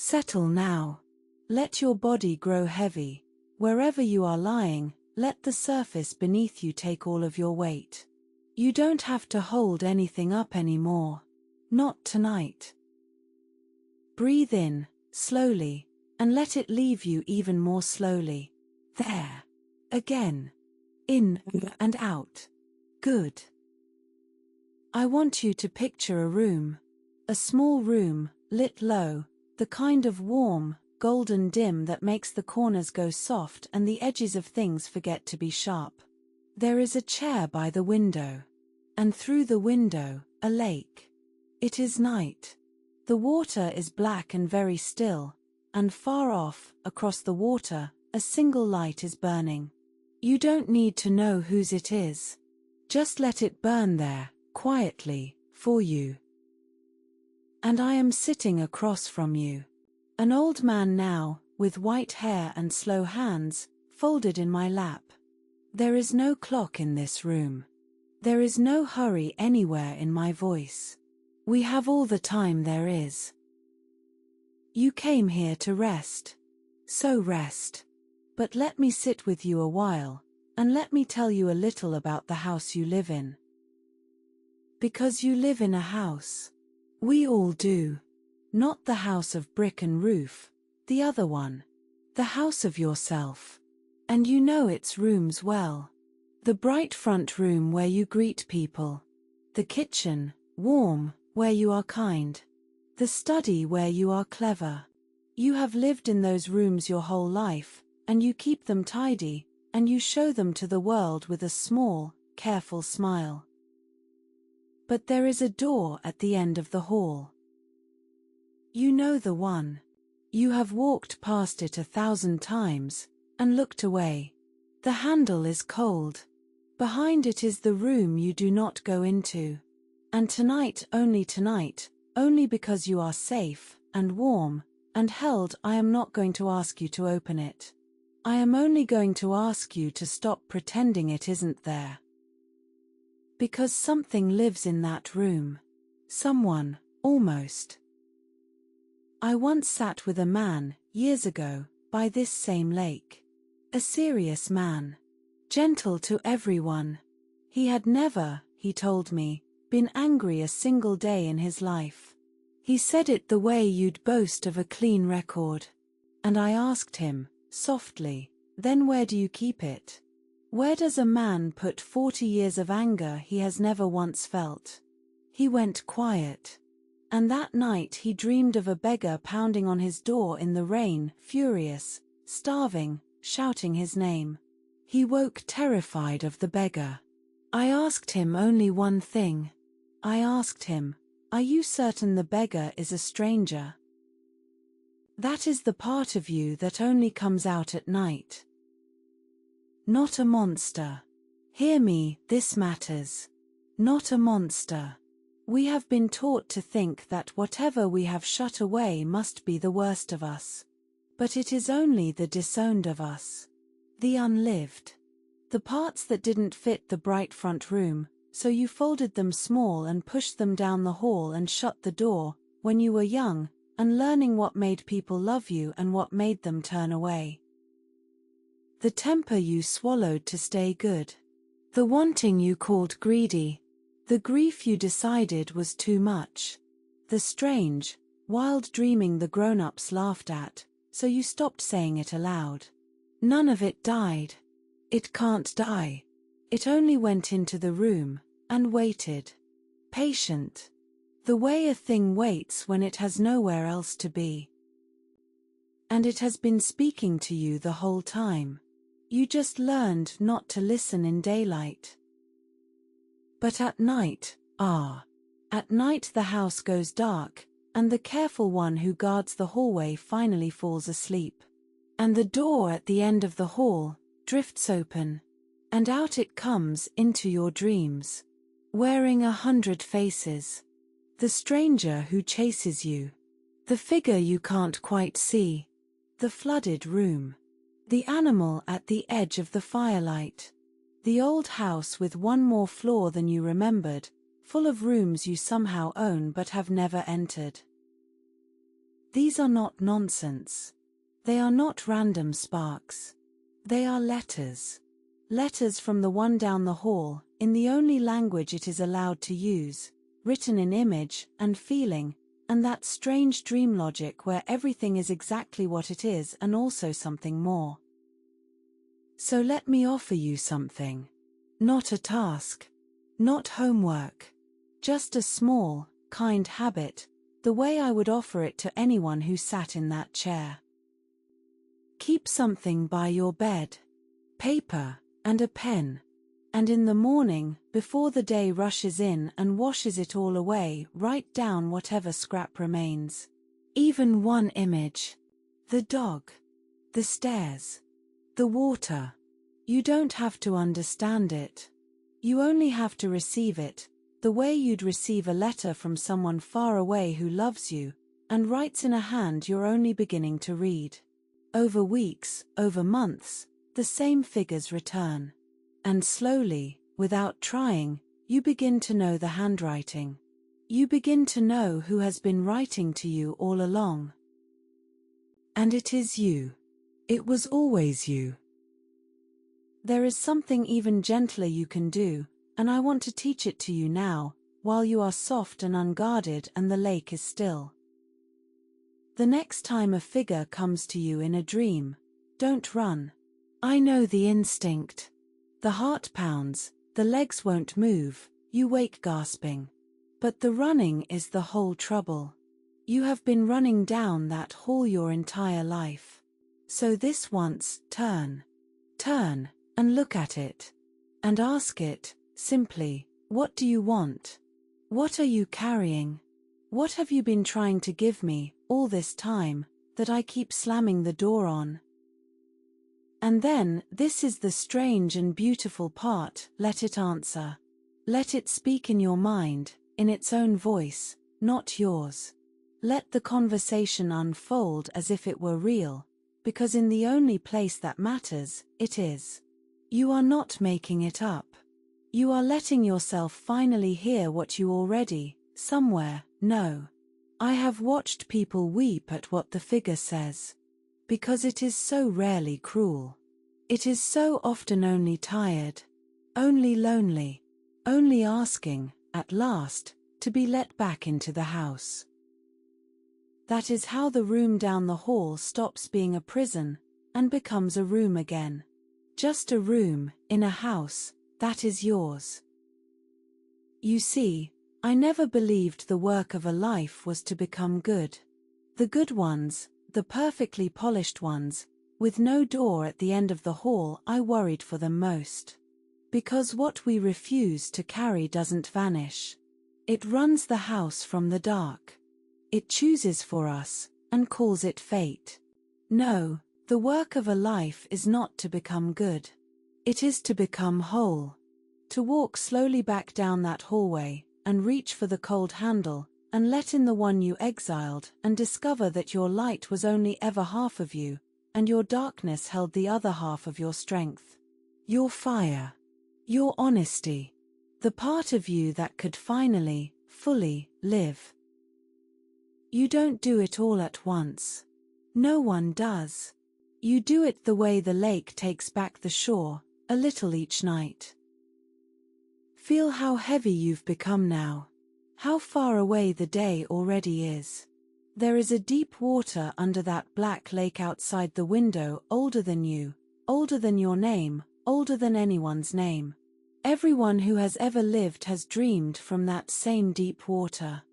Settle now. Let your body grow heavy. Wherever you are lying, let the surface beneath you take all of your weight. You don't have to hold anything up anymore. Not tonight. Breathe in, slowly, and let it leave you even more slowly. There. Again. In and out. Good. I want you to picture a room. A small room, lit low, the kind of warm, golden dim that makes the corners go soft and the edges of things forget to be sharp. There is a chair by the window. And through the window, a lake. It is night. The water is black and very still, and far off, across the water, a single light is burning. You don't need to know whose it is. Just let it burn there, quietly, for you. And I am sitting across from you. An old man now, with white hair and slow hands, folded in my lap. There is no clock in this room. There is no hurry anywhere in my voice. We have all the time there is. You came here to rest. So rest. But let me sit with you a while, and let me tell you a little about the house you live in. Because you live in a house. We all do. Not the house of brick and roof, the other one. The house of yourself. And you know its rooms well. The bright front room where you greet people. The kitchen, warm, where you are kind. The study where you are clever. You have lived in those rooms your whole life, and you keep them tidy, and you show them to the world with a small, careful smile. But there is a door at the end of the hall. You know the one. You have walked past it 1,000 times, and looked away. The handle is cold. Behind it is the room you do not go into. And tonight, only because you are safe, and warm, and held, I am not going to ask you to open it. I am only going to ask you to stop pretending it isn't there. Because something lives in that room. Someone, almost. I once sat with a man, years ago, by this same lake. A serious man. Gentle to everyone. He had never, he told me, been angry a single day in his life. He said it the way you'd boast of a clean record. And I asked him, softly, then where do you keep it? Where does a man put 40 years of anger he has never once felt? He went quiet. And that night he dreamed of a beggar pounding on his door in the rain, furious, starving, shouting his name. He woke terrified of the beggar. I asked him only one thing. I asked him, are you certain the beggar is a stranger? That is the part of you that only comes out at night. Not a monster. Hear me, this matters. Not a monster. We have been taught to think that whatever we have shut away must be the worst of us. But it is only the disowned of us. The unlived. The parts that didn't fit the bright front room, so you folded them small and pushed them down the hall and shut the door, when you were young, and learning what made people love you and what made them turn away. The temper you swallowed to stay good. The wanting you called greedy. The grief you decided was too much. The strange, wild dreaming the grown-ups laughed at, so you stopped saying it aloud. None of it died. It can't die. It only went into the room, and waited. Patient. The way a thing waits when it has nowhere else to be. And it has been speaking to you the whole time. You just learned not to listen in daylight. But at night, at night the house goes dark, and the careful one who guards the hallway finally falls asleep. And the door at the end of the hall drifts open, and out it comes into your dreams, wearing 100 faces. The stranger who chases you, the figure you can't quite see, the flooded room, the animal at the edge of the firelight, the old house with one more floor than you remembered, full of rooms you somehow own but have never entered. These are not nonsense. They are not random sparks. They are letters. Letters from the one down the hall, in the only language it is allowed to use, written in image and feeling, and that strange dream logic where everything is exactly what it is and also something more. So let me offer you something. Not a task. Not homework. Just a small, kind habit, the way I would offer it to anyone who sat in that chair. Keep something by your bed. Paper and a pen. And in the morning, before the day rushes in and washes it all away, write down whatever scrap remains. Even one image. The dog. The stairs. The water. You don't have to understand it. You only have to receive it, the way you'd receive a letter from someone far away who loves you, and writes in a hand you're only beginning to read. Over weeks, over months, the same figures return. And slowly, without trying, you begin to know the handwriting. You begin to know who has been writing to you all along. And it is you. It was always you. There is something even gentler you can do, and I want to teach it to you now, while you are soft and unguarded and the lake is still. The next time a figure comes to you in a dream, don't run. I know the instinct. The heart pounds, the legs won't move, you wake gasping. But the running is the whole trouble. You have been running down that hall your entire life. So this once, turn, and look at it. And ask it, simply, what do you want? What are you carrying? What have you been trying to give me, all this time, that I keep slamming the door on? And then, this is the strange and beautiful part, let it answer. Let it speak in your mind, in its own voice, not yours. Let the conversation unfold as if it were real, because in the only place that matters, it is. You are not making it up. You are letting yourself finally hear what you already, somewhere, know. I have watched people weep at what the figure says. Because it is so rarely cruel. It is so often only tired, only lonely, only asking, at last, to be let back into the house. That is how the room down the hall stops being a prison, and becomes a room again. Just a room, in a house, that is yours. You see, I never believed the work of a life was to become good. The good ones, the perfectly polished ones, with no door at the end of the hall, I worried for them most. Because what we refuse to carry doesn't vanish. It runs the house from the dark. It chooses for us, and calls it fate. No, the work of a life is not to become good. It is to become whole. To walk slowly back down that hallway, and reach for the cold handle, and let in the one you exiled, and discover that your light was only ever half of you, and your darkness held the other half of your strength. Your fire. Your honesty. The part of you that could finally, fully, live. You don't do it all at once. No one does. You do it the way the lake takes back the shore, a little each night. Feel how heavy you've become now. How far away the day already is. There is a deep water under that black lake outside the window, older than you, older than your name, older than anyone's name. Everyone who has ever lived has dreamed from that same deep water.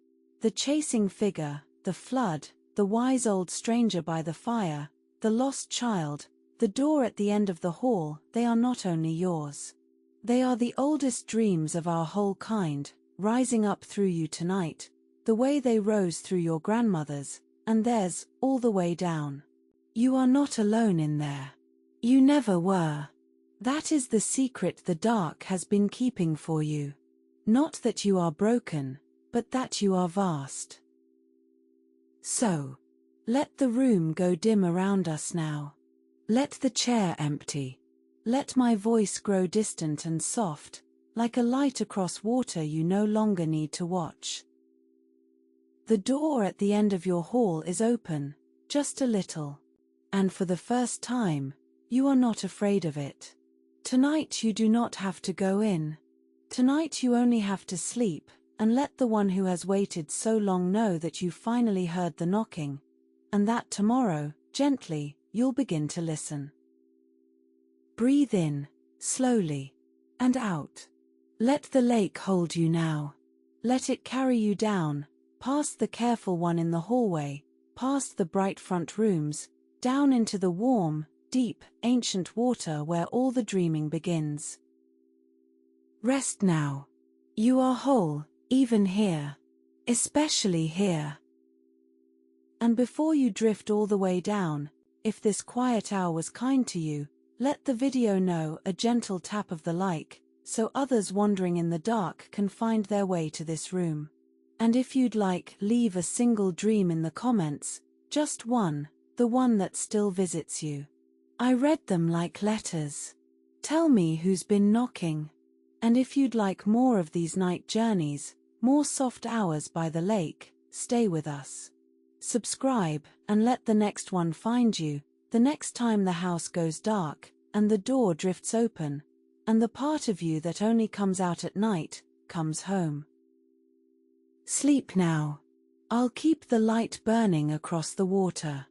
The chasing figure, the flood, the wise old stranger by the fire, the lost child, the door at the end of the hall, they are not only yours. They are the oldest dreams of our whole kind, rising up through you tonight, the way they rose through your grandmothers, and theirs, all the way down. You are not alone in there. You never were. That is the secret the dark has been keeping for you. Not that you are broken, but that you are vast. So, let the room go dim around us now. Let the chair empty. Let my voice grow distant and soft, like a light across water you no longer need to watch. The door at the end of your hall is open, just a little. And for the first time, you are not afraid of it. Tonight you do not have to go in. Tonight you only have to sleep, and let the one who has waited so long know that you finally heard the knocking, and that tomorrow, gently, you'll begin to listen. Breathe in, slowly, and out. Let the lake hold you now. Let it carry you down, past the careful one in the hallway, past the bright front rooms, down into the warm, deep, ancient water where all the dreaming begins. Rest now. You are whole, even here. Especially here. And before you drift all the way down, if this quiet hour was kind to you, let the video know, a gentle tap of the like, so others wandering in the dark can find their way to this room. And if you'd like, leave a single dream in the comments, just one, the one that still visits you. I read them like letters. Tell me who's been knocking. And if you'd like more of these night journeys, more soft hours by the lake, stay with us. Subscribe, and let the next one find you, the next time the house goes dark, and the door drifts open, and the part of you that only comes out at night, comes home. Sleep now. I'll keep the light burning across the water.